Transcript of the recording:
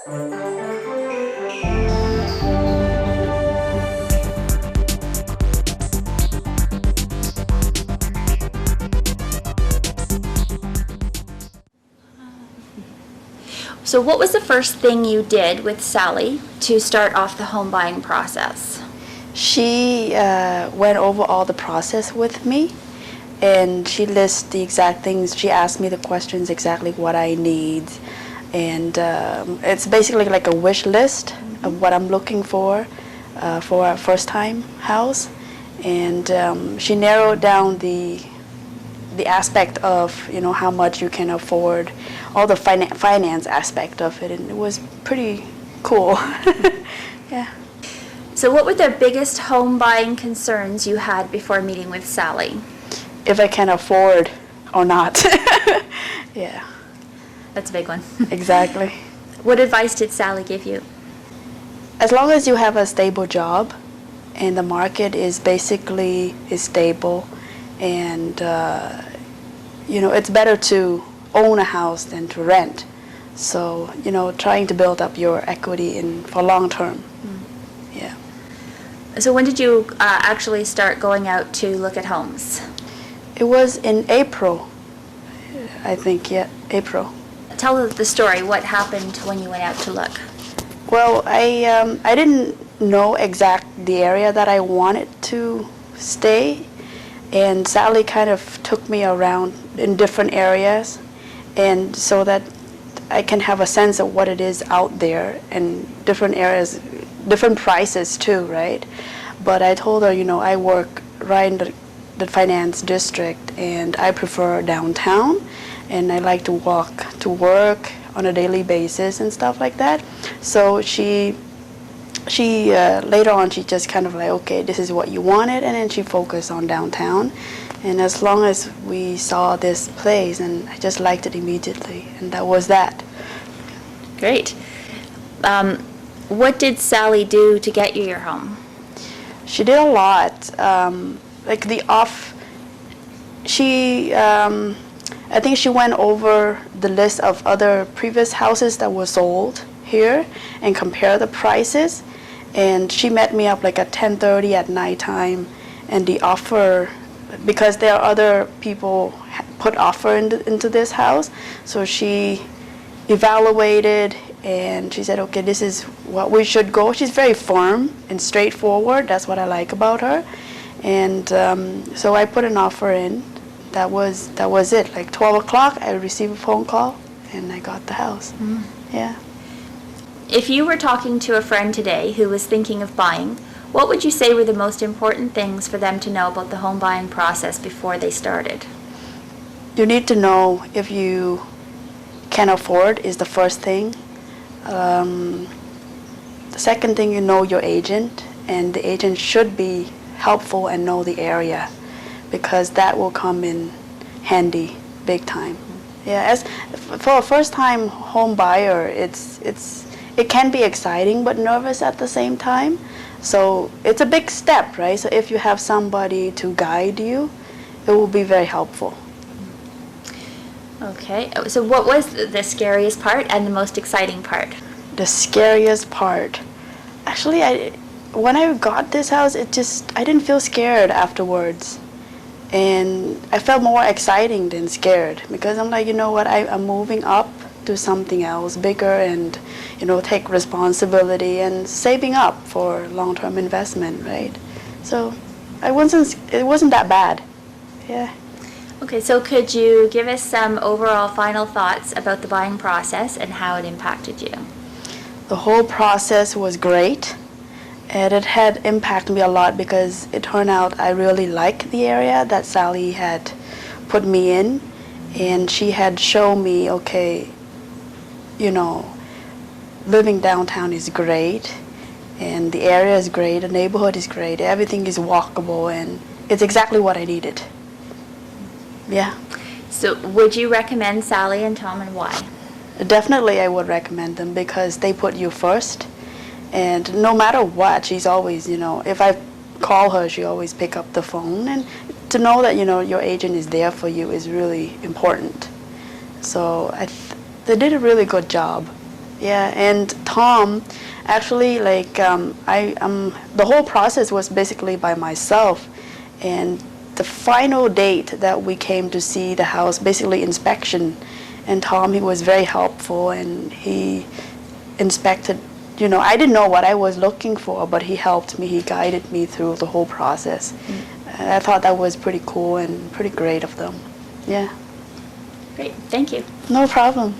So what was the first thing you did with Sally to start off the home buying process? She went over all the process with me, and she lists the exact things. She asked me the questions exactly what I need, and it's basically like a wish list of what I'm looking for a first-time house, and she narrowed down the aspect of how much you can afford, all the finance aspect of it, and it was pretty cool. Yeah. So what were the biggest home buying concerns you had before meeting with Sally? If I can afford or not. Yeah. That's a big one. Exactly. What advice did Sally give you? As long as you have a stable job and the market is basically stable, and it's better to own a house than to rent. So trying to build up your equity for long term. Yeah. So when did you actually start going out to look at homes? It was in April, I think. Yeah, April. Tell the story. What happened when you went out to look? Well, I didn't know the area that I wanted to stay, and Sally kind of took me around in different areas, and so that I can have a sense of what it is out there, and different areas, different prices too, right? But I told her, I work right in the finance district, and I prefer downtown, and I like to walk to work on a daily basis and stuff like that. So she later on, she just kind of like, okay, this is what you wanted, and then she focused on downtown. And as long as we saw this place, and I just liked it immediately, and that was that. Great. What did Sally do to get you your home? She did a lot. I think she went over the list of other previous houses that were sold here and compare the prices. And she met me up like at 10:30 at nighttime, and the offer, because there are other people put offer into this house, so she evaluated and she said, okay, this is what we should go. She's very firm and straightforward. That's what I like about her. And so I put an offer in. That was it. Like 12 o'clock, I received a phone call, and I got the house. Mm. Yeah. If you were talking to a friend today who was thinking of buying, what would you say were the most important things for them to know about the home buying process before they started? You need to know if you can afford is the first thing. The second thing, your agent, and the agent should be helpful and know the area, because that will come in handy big time. Yeah, as for a first-time home buyer, it can be exciting but nervous at the same time. So it's a big step, right? So if you have somebody to guide you, it will be very helpful. Okay, so what was the scariest part and the most exciting part? The scariest part, actually, when I got this house, I didn't feel scared afterwards. And I felt more exciting than scared, because I'm like, you know what, I'm moving up to something else bigger, and take responsibility and saving up for long-term investment, right? So it wasn't that bad. Yeah. Okay, so could you give us some overall final thoughts about the buying process and how it impacted you? The whole process was great, and it had impacted me a lot because it turned out I really like the area that Sally had put me in, and she had shown me, okay, living downtown is great, and the area is great, the neighborhood is great, everything is walkable, and it's exactly what I needed. Yeah. So would you recommend Sally and Tom, and why? Definitely I would recommend them, because they put you first, and no matter what, she's always, if I call her, she always pick up the phone, and to know that, your agent is there for you is really important. So they did a really good job. Yeah, and Tom, actually, like, the whole process was basically by myself. And the final date that we came to see the house, basically inspection, and Tom, he was very helpful, and he inspected, I didn't know what I was looking for, but he helped me, he guided me through the whole process. I thought that was pretty cool and pretty great of them. Yeah. Great, thank you. No problem.